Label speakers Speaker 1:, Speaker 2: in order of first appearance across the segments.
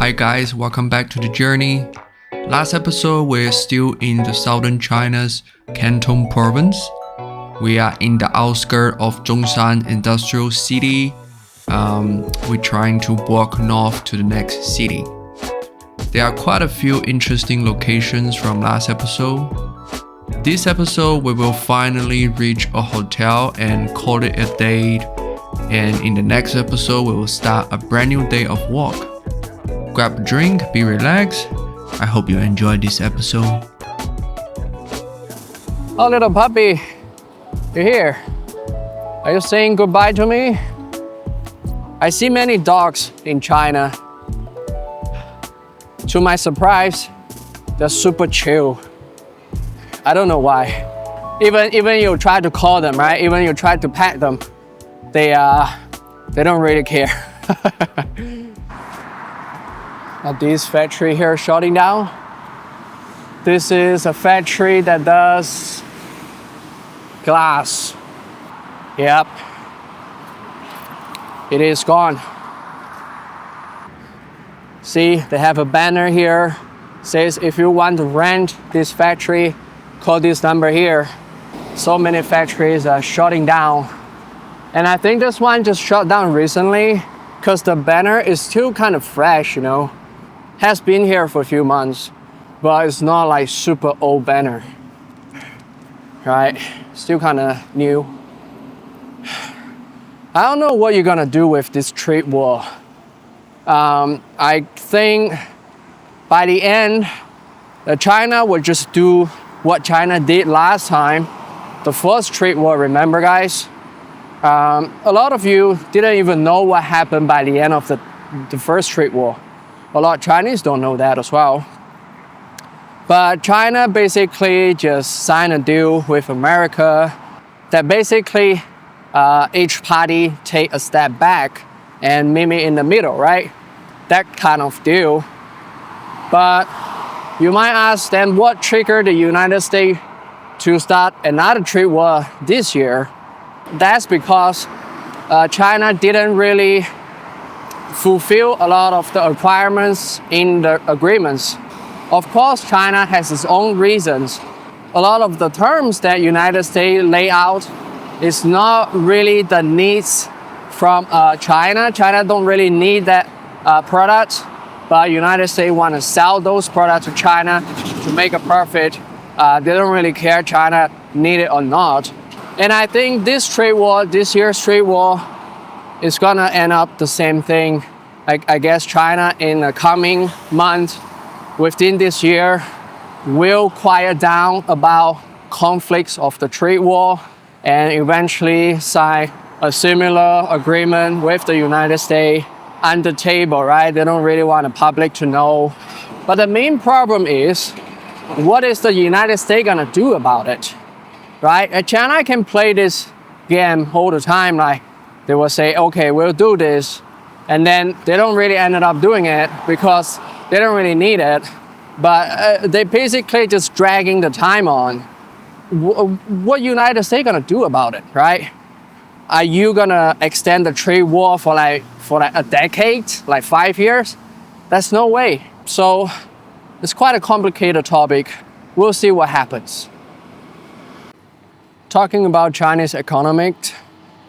Speaker 1: Hi guys, welcome back to the journey. Last episode, we're still in the southern China's Canton province. We are in the outskirts of Zhongshan industrial city. We're trying to walk north to the next city. There are quite a few interesting locations from last episode. This episode, we will finally reach a hotel and call it a day. And in the next episode, we will start a brand new day of walk. Grab a drink, be relaxed. I hope you enjoy this episode.
Speaker 2: Oh, little puppy, you're here. Are you saying goodbye to me? I see many dogs in China. To my surprise, they're super chill. I don't know why. Even you try to call them, right? Even you try to pet them, they don't really care. Now this factory here shutting down. This is a factory that does glass. Yep. It is gone. See, they have a banner here. Says if you want to rent this factory, call this number here. So many factories are shutting down. And I think this one just shut down recently because the banner is still kind of fresh, you know. Has been here for a few months, but it's not like super old banner. Right? Still kind of new. I don't know what you're gonna do with this trade war. I think by the end, China will just do what China did last time, the first trade war, remember guys? A lot of you didn't even know what happened by the end of the first trade war. A lot of Chinese don't know that as well. But China basically just signed a deal with America that basically each party take a step back and meet me in the middle, right? That kind of deal. But you might ask, then what triggered the United States to start another trade war this year? That's because China didn't really fulfill a lot of the requirements in the agreements. Of course, China has its own reasons. A lot of the terms that United States lay out is not really the needs from China. China don't really need that product. But United States want to sell those products to China to make a profit. They don't really care China need it or not. And I think this year's trade war, is gonna end up the same thing. I guess China in the coming month, within this year, will quiet down about conflicts of the trade war and eventually sign a similar agreement with the United States on the table, right? They don't really want the public to know. But the main problem is, what is the United States gonna do about it, right? China can play this game all the time, like they will say, okay, we'll do this. And then they don't really end up doing it because they don't really need it. But they basically just dragging the time on. What United States gonna do about it, right? Are you gonna extend the trade war for like a decade, like 5 years? That's no way. So it's quite a complicated topic. We'll see what happens. Talking about Chinese economic,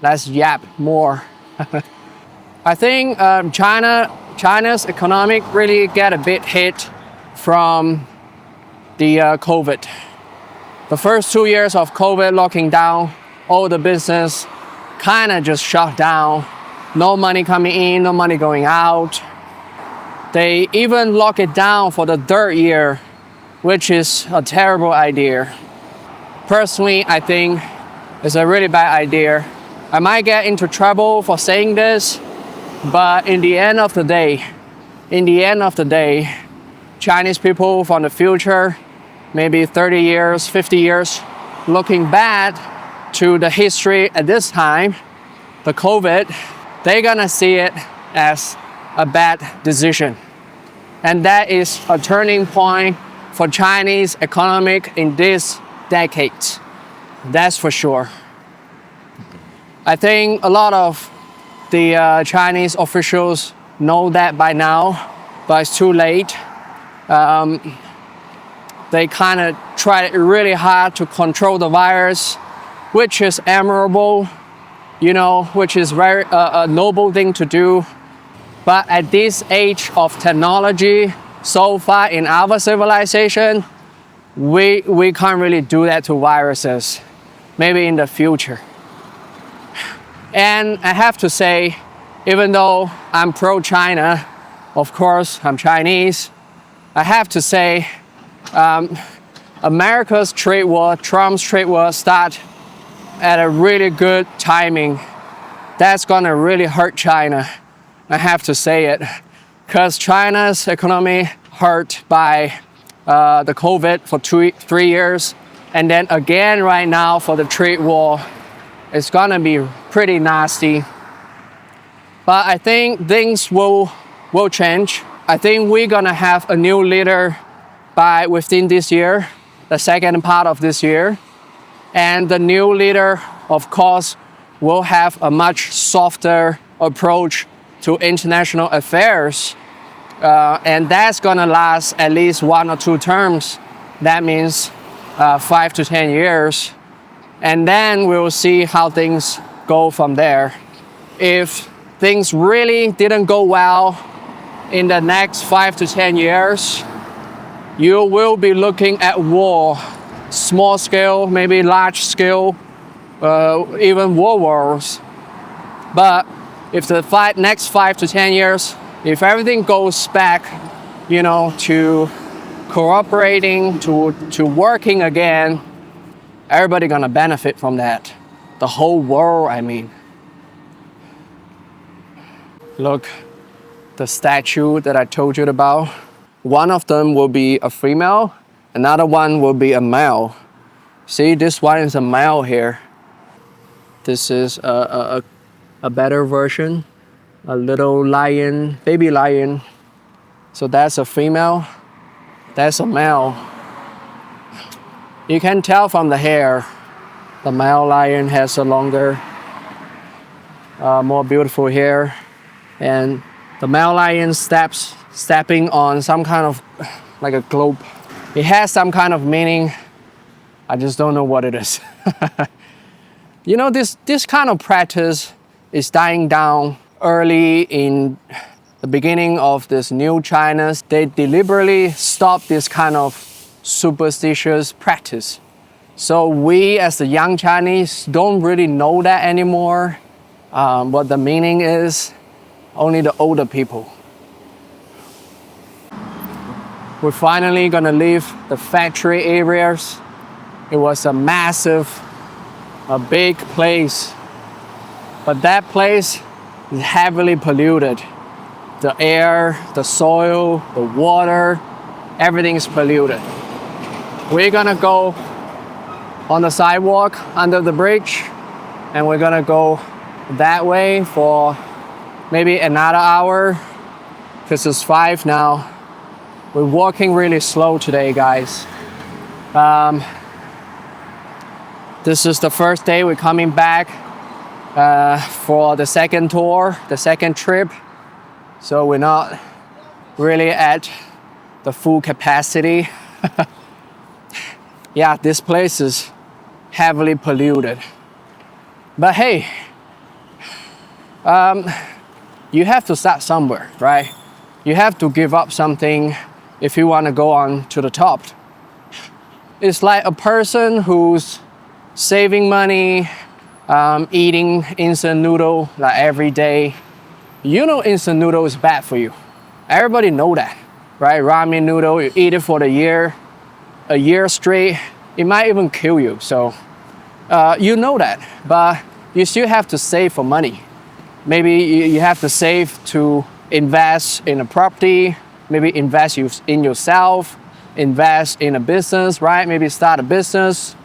Speaker 2: let's yap more. I think China's economic really get a bit hit from the COVID. The first 2 years of COVID locking down, all the business kind of just shut down. No money coming in, no money going out. They even lock it down for the third year, which is a terrible idea. Personally, I think it's a really bad idea. I might get into trouble for saying this, but in the end of the day, Chinese people from the future, maybe 30 years, 50 years, looking back to the history at this time, the COVID, they're gonna see it as a bad decision. And that is a turning point for Chinese economic in this decade. That's for sure. I think a lot of the Chinese officials know that by now. but it's too late. They kind of tried really hard to control the virus, which is admirable, you know, which is very a noble thing to do. But at this age of technology, so far in our civilization, we can't really do that to viruses. Maybe in the future. And I have to say, even though I'm pro-China, of course, I'm Chinese, I have to say, America's trade war, Trump's trade war start at a really good timing. That's gonna really hurt China. I have to say it, because China's economy hurt by the COVID for 3 years, and then again right now for the trade war. It's gonna be pretty nasty. But I think things will change. I think we're gonna have a new leader within this year, the second part of this year. And the new leader, of course, will have a much softer approach to international affairs. And that's gonna last at least 1 or 2 terms. That means 5 to 10 years. And then we'll see how things go from there. If things really didn't go well in the next 5 to 10 years, you will be looking at war, small scale, maybe large scale, even war wars. But if the next 5 to 10 years, if everything goes back, you know, to cooperating, to working again, everybody gonna benefit from that. The whole world, I mean. Look, the statue that I told you about. One of them will be a female, another one will be a male. See, this one is a male here. This is a better version, a little lion, baby lion. So that's a female, that's a male. You can tell from the hair, the male lion has a longer, more beautiful hair. And the male lion stepping on some kind of, like a globe. It has some kind of meaning. I just don't know what it is. You know, this kind of practice is dying down early in the beginning of this new China. They deliberately stopped this kind of superstitious practice. So we as the young Chinese don't really know that anymore, what the meaning is. Only the older people. We're finally gonna leave the factory areas. It was a massive, a big place. But that place is heavily polluted. The air, the soil, the water, everything is polluted. We're gonna go on the sidewalk under the bridge, and we're gonna go that way for maybe another hour, because it's 5 now. We're walking really slow today, guys. This is the first day we're coming back for the second tour, the second trip. So we're not really at the full capacity. Yeah, this place is heavily polluted. But hey, you have to start somewhere, right? You have to give up something if you want to go on to the top. It's like a person who's saving money, eating instant noodle like every day. You know instant noodle is bad for you. Everybody know that, right? Ramen noodle, you eat it for a year straight, it might even kill you. So you know that, but you still have to save for money. Maybe you have to save to invest in a property, maybe invest in yourself, invest in a business, right? Maybe start a business.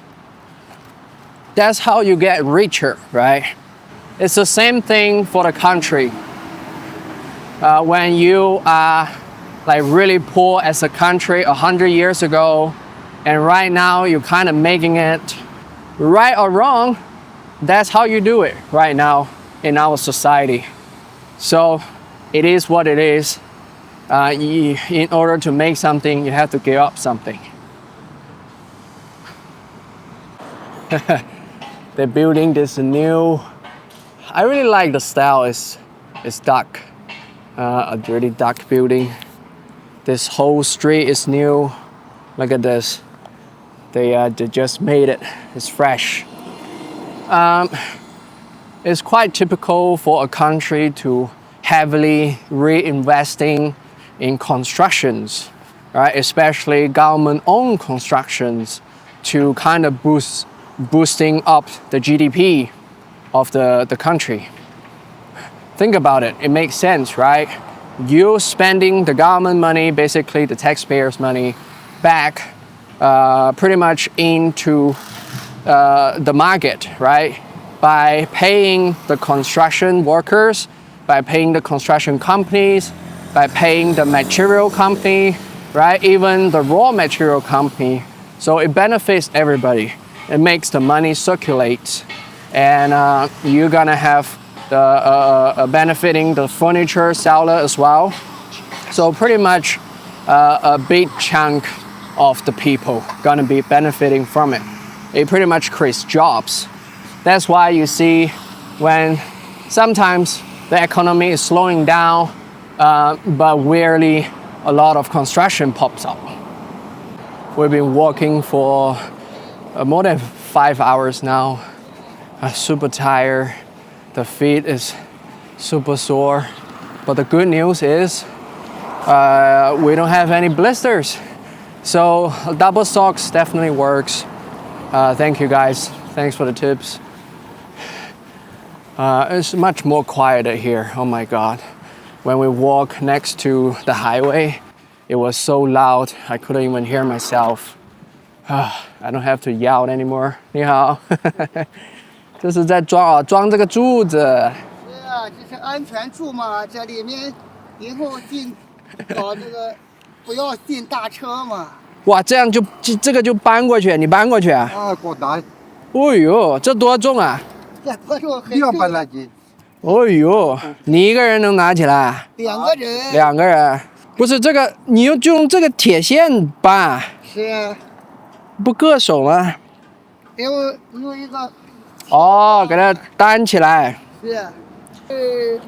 Speaker 2: That's how you get richer, right? It's the same thing for the country. When you are like really poor as a country 100 years ago, and right now you're kind of making it, right or wrong, that's how you do it right now in our society. So it is what it is. in order to make something, you have to give up something. They're building this new. I really like the style. It's dark, a really dark building. This whole street is new. Look at this. They just made it. It's fresh. It's quite typical for a country to heavily reinvesting in constructions, right? Especially government-owned constructions to kind of boosting up the GDP of the country. Think about it. It makes sense, right? You're spending the government money, basically the taxpayers' money, back pretty much into the market, right? By paying the construction workers, by paying the construction companies, by paying the material company, right? Even the raw material company. So it benefits everybody. It makes the money circulate, and you're gonna have the benefiting the furniture seller as well. So pretty much a big chunk of the people gonna be benefiting from it. It pretty much creates jobs. That's why you see when sometimes the economy is slowing down, but rarely a lot of construction pops up. We've been walking for more than 5 hours now. I'm super tired. The feet is super sore. But the good news is we don't have any blisters. So double socks definitely works. Thank you guys. Thanks for the tips. It's much more quieter here. Oh my God. When we walk next to the highway, it was so loud I couldn't even hear myself. I don't have to yell anymore. 你好，这是在装这个柱子。
Speaker 3: 对啊，这是安全柱嘛，这里面以后搞这个不要进大车嘛。
Speaker 2: 哇，这样这个就搬过去，你搬过去啊？
Speaker 3: 啊，给我拿。
Speaker 2: 哦呦，这多重啊？
Speaker 3: 这多重？200来斤。
Speaker 2: 哦呦，你一个人能拿起来
Speaker 3: ？2个人。
Speaker 2: 2个人，不是这个，你就用这个铁线搬。
Speaker 3: 是啊。
Speaker 2: 不硌手吗？
Speaker 3: 用一个。
Speaker 2: 哦，给它担起来。
Speaker 3: 是啊。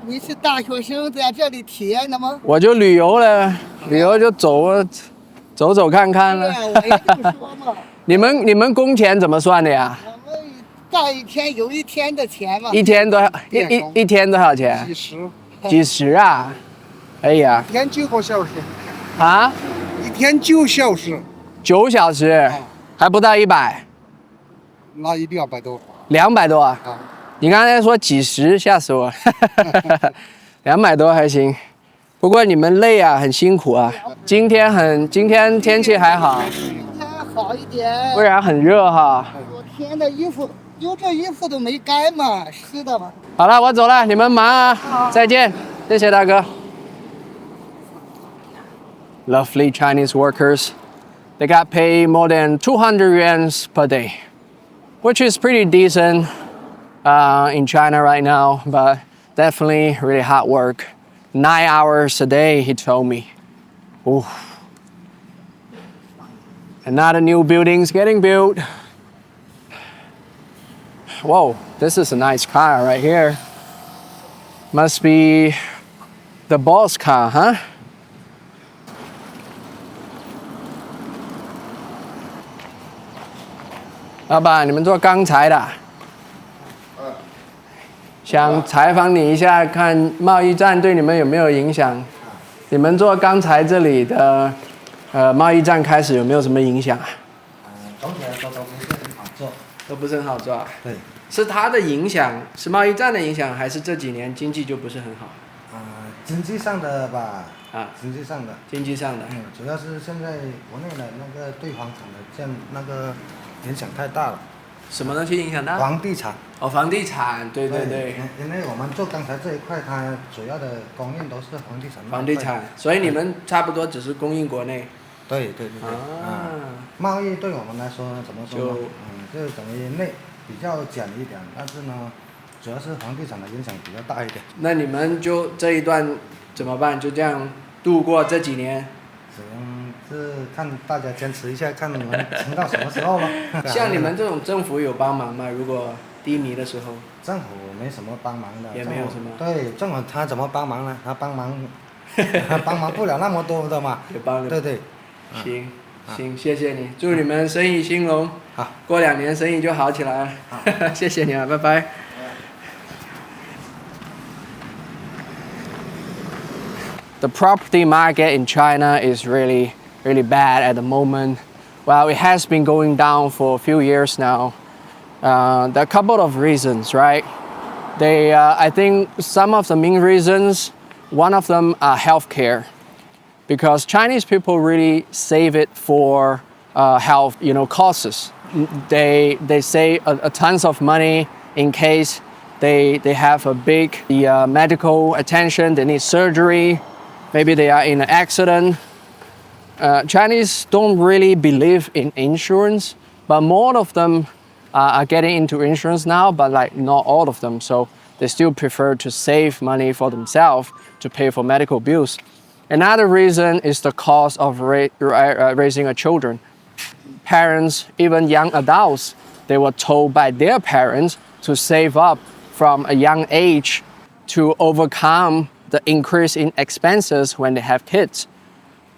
Speaker 3: 你是大学生在这里体验的吗？
Speaker 2: 我就旅游了，旅游就走看看了。
Speaker 3: 对啊，我也就说嘛。
Speaker 2: 你们工钱怎么算的呀？
Speaker 3: 我们干一天有一天的钱嘛。
Speaker 2: 一天多少钱？
Speaker 3: 几十。
Speaker 2: 几十啊？哎呀。
Speaker 3: 一天9个小时。
Speaker 2: 啊？
Speaker 3: 一天9小时。
Speaker 2: 9小时，还不到100。
Speaker 3: 那200多。
Speaker 2: 200多啊？你刚才说几十，吓死我。200多还行，不过你们累啊，很辛苦啊。今天天气还好。
Speaker 3: 今天好一点。
Speaker 2: 不然很热哈。
Speaker 3: 昨天的衣服，这衣服都没干嘛，湿的嘛。
Speaker 2: 好了，我走了，你们忙啊，再见，谢谢大哥。Lovely Chinese workers. They got paid more than 200 yuan per day, which is pretty decent in China right now, but definitely really hard work. 9 hours a day, he told me. Ooh. Another new building's getting built. Whoa, this is a nice car right here. Must be the boss car, huh? 老板，你们做钢材的？想采访你一下，看贸易战对你们有没有影响？你们做钢材这里的，贸易战开始有没有什么影响啊？
Speaker 4: 总体来说都不是很好做，
Speaker 2: 都不是很好做啊。
Speaker 4: 对，
Speaker 2: 是它的影响，是贸易战的影响，还是这几年经济就不是很好？
Speaker 4: 经济上的吧。经济上的。
Speaker 2: 经济上的。
Speaker 4: 主要是现在国内的那个对房产的那个影响太大了。
Speaker 2: 什么东西影响大？
Speaker 4: 房地产。
Speaker 2: 哦，房地产，对对对。
Speaker 4: 因为我们做钢材这一块，它主要的供应都是房地产。
Speaker 2: 房地产，所以你们差不多只是供应国内。
Speaker 4: 对。贸易对我们来说怎么说呢？就等于比较简一点，但是呢，主要是房地产的影响比较大一点。
Speaker 2: 那你们就这一段怎么办？就这样度过这几年？
Speaker 4: 只能是看大家坚持一下，看能撑到什么时候了。
Speaker 2: 像你们这种政府有帮忙吗？如果低迷的时候？
Speaker 4: 政府没什么帮忙的。
Speaker 2: 也没有什么。
Speaker 4: 对，政府他怎么帮忙呢？他帮忙不了那么多的嘛。
Speaker 2: 也帮了。
Speaker 4: 对对。
Speaker 2: 行，行，谢谢你，祝你们生意兴隆。
Speaker 4: 好，
Speaker 2: 过2年生意就好起来了。谢谢你啊，拜拜。The property market in China is really bad at the moment. Well, it has been going down for a few years now. There are a couple of reasons, right? I think some of the main reasons, one of them are healthcare, because Chinese people really save it for health, costs. They save a tons of money in case they have a big medical attention, they need surgery. Maybe they are in an accident. Chinese don't really believe in insurance, but more of them are getting into insurance now, but like not all of them. So they still prefer to save money for themselves to pay for medical bills. Another reason is the cost of raising a children. Parents, even young adults, they were told by their parents to save up from a young age to overcome the increase in expenses when they have kids.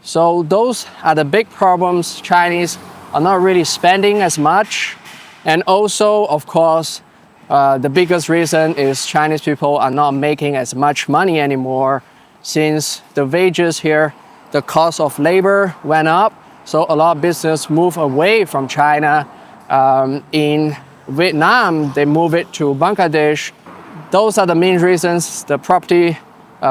Speaker 2: So those are the big problems. Chinese are not really spending as much. And also, of course, the biggest reason is Chinese people are not making as much money anymore since the wages here, the cost of labor went up. So a lot of business move away from China. In Vietnam, they move it to Bangladesh. Those are the main reasons the property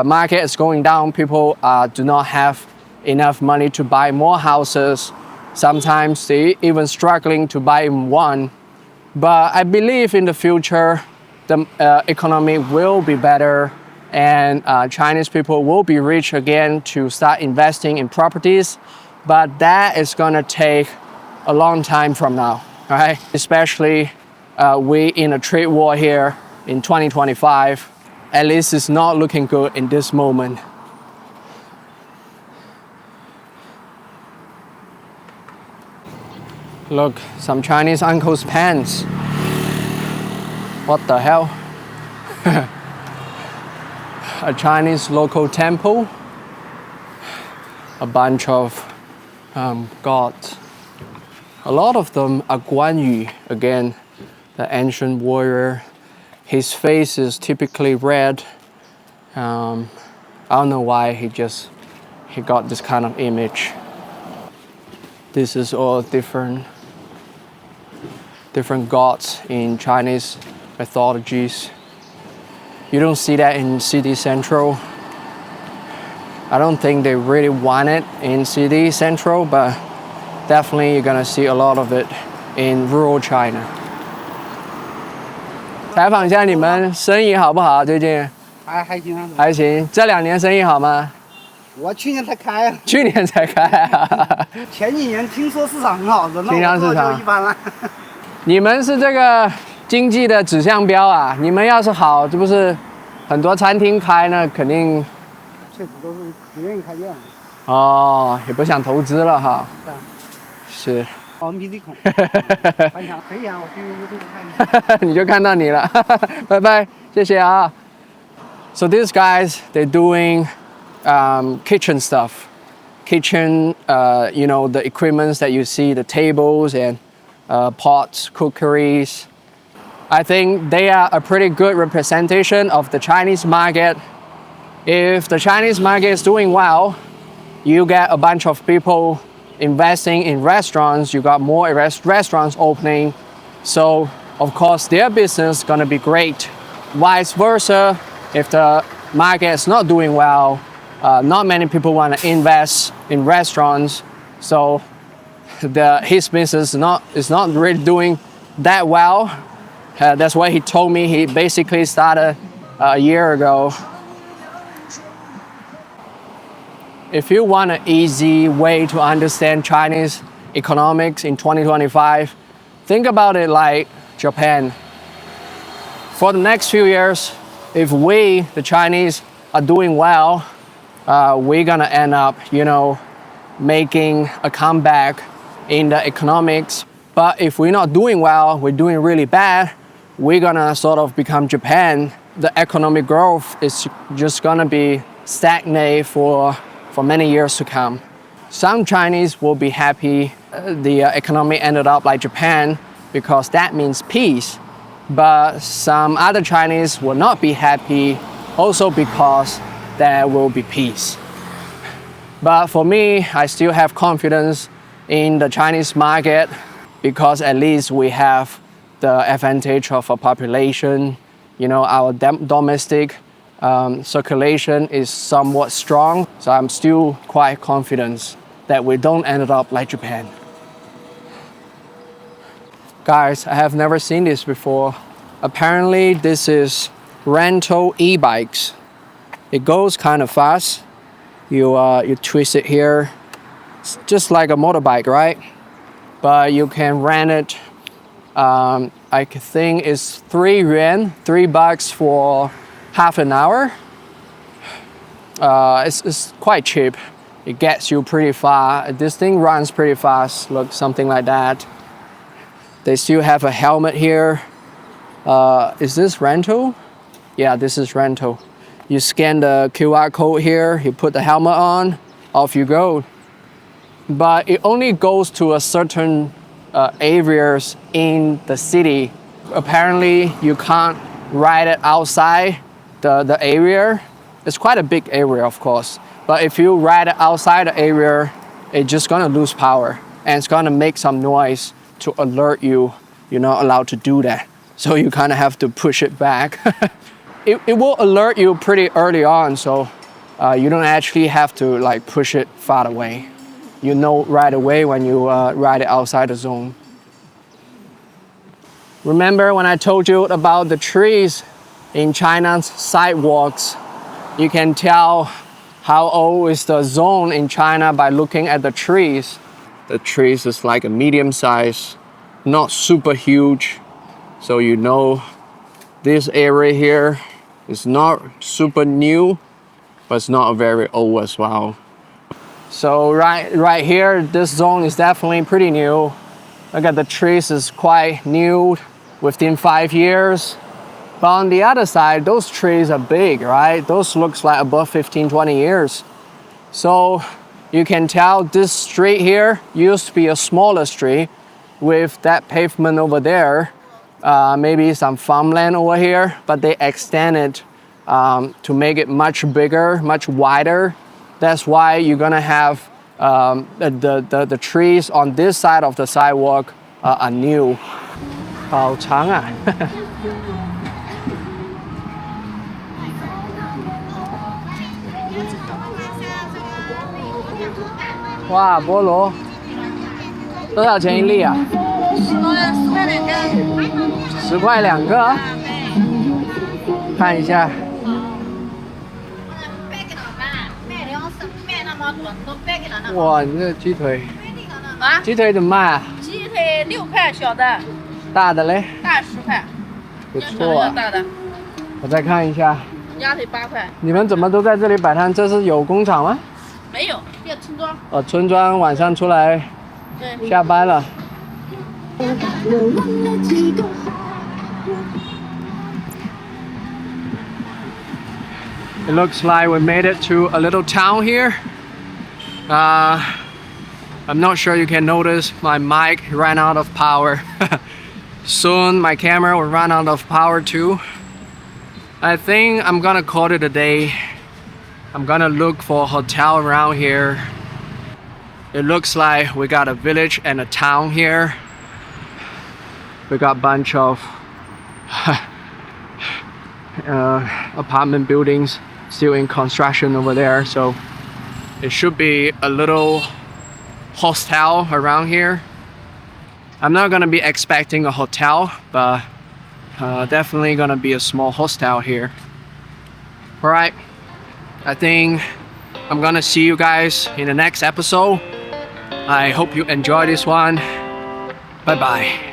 Speaker 2: market is going down. People do not have enough money to buy more houses. Sometimes they even struggling to buy one. But I believe in the future, the economy will be better and Chinese people will be rich again to start investing in properties. But that is gonna take a long time from now, right? Especially we in a trade war here in 2025. At least it's not looking good in this moment. Look, some Chinese uncle's pants. What the hell? A Chinese local temple. A bunch of gods. A lot of them are Guan, again, the ancient warrior. His face is typically red. I don't know why he got this kind of image. This is all different gods in Chinese mythologies. You don't see that in city central. I don't think they really want it in city central, but definitely you're gonna see a lot of it in rural China. 采访一下你们生意好不好？最近
Speaker 3: 还行啊。
Speaker 2: 还行。这2年生意好吗？
Speaker 3: 我去年才开啊。
Speaker 2: 去年才开啊。
Speaker 3: 前几年听说市场很好的，那
Speaker 2: 听说市场
Speaker 3: 就一般了。
Speaker 2: 你们是这个经济的指向标啊！你们要是好，这不是很多餐厅开呢，肯定。
Speaker 3: 确实都是不愿意开店。
Speaker 2: 哦，也不想投资了哈。是。
Speaker 3: NPC 孔。翻墙可以啊，我去 YouTube 看一下。
Speaker 2: 你就看到你了，拜拜，谢谢啊。So these guys, they're doing kitchen stuff. Kitchen, the equipments that you see, the tables and pots, cookeries. I think they are a pretty good representation of the Chinese market. If the Chinese market is doing well, you get a bunch of people investing in restaurants, you got more restaurants opening. So, of course, their business is gonna be great. Vice versa, if the market is not doing well, not many people want to invest in restaurants. So, his business is not really doing that well. That's why he told me he basically started a year ago. If you want an easy way to understand Chinese economics in 2025, think about it like Japan. For the next few years, if we, the Chinese, are doing well, we're gonna end up, making a comeback in the economics. But if we're not doing well, we're doing really bad, we're gonna sort of become Japan. The economic growth is just gonna be stagnate for many years to come. Some Chinese will be happy the economy ended up like Japan because that means peace. But some other Chinese will not be happy also because there will be peace. But for me, I still have confidence in the Chinese market because at least we have the advantage of a population. Our domestic circulation is somewhat strong. So I'm still quite confident that we don't end up like Japan. Guys, I have never seen this before. Apparently, this is rental e-bikes. It goes kind of fast. You twist it here. It's just like a motorbike, right? But you can rent it. I think it's 3 yuan, $3 for half an hour. It's quite cheap. It gets you pretty far. This thing runs pretty fast. Look, something like that. They still have a helmet here. Is this rental? Yeah, this is rental. You scan the QR code here, you put the helmet on, off you go. But it only goes to a certain areas in the city. Apparently, you can't ride it outside the area. It's quite a big area, of course. But if you ride it outside the area, it's just gonna lose power. And it's gonna make some noise to alert you you're not allowed to do that. So you kind of have to push it back. It will alert you pretty early on, so you don't actually have to like push it far away. You know right away when you ride it outside the zone. Remember when I told you about the trees in China's sidewalks? You can tell how old is the zone in China by looking at the trees. The trees is like a medium size, not super huge. So you know this area here is not super new, but it's not very old as well. So right here, this zone is definitely pretty new. Look at the trees is quite new, within 5 years. But on the other side, those trees are big, right? Those looks like above 15, 20 years. So you can tell this street here used to be a smaller street with that pavement over there. Maybe some farmland over here, but they extended to make it much bigger, much wider. That's why you're gonna have the trees on this side of the sidewalk are new. 好长啊！哇，菠萝多少钱一粒啊？10块2个。看一下。哇，你这鸡腿
Speaker 5: 啊？
Speaker 2: 鸡腿怎么卖啊？
Speaker 5: 鸡腿6块小的，
Speaker 2: 大的嘞？
Speaker 5: 大10块。
Speaker 2: 不错啊。
Speaker 5: 大的。
Speaker 2: 我再看一下。
Speaker 5: 鸭腿8块。
Speaker 2: 你们怎么都在这里摆摊？这是有工厂吗？
Speaker 5: 没有，这村庄。
Speaker 2: 村庄晚上出来
Speaker 5: 对。
Speaker 2: 下班了。It looks like we made it to a little town here. I'm not sure you can notice my mic ran out of power. Soon my camera will run out of power too. I think I'm gonna call it a day. I'm gonna look for a hotel around here. It looks like we got a village and a town here. We got a bunch of apartment buildings still in construction over there, so it should be a little hostel around here. I'm not gonna be expecting a hotel, but definitely gonna be a small hostel here. Alright, I think I'm gonna see you guys in the next episode. I hope you enjoy this one. Bye bye.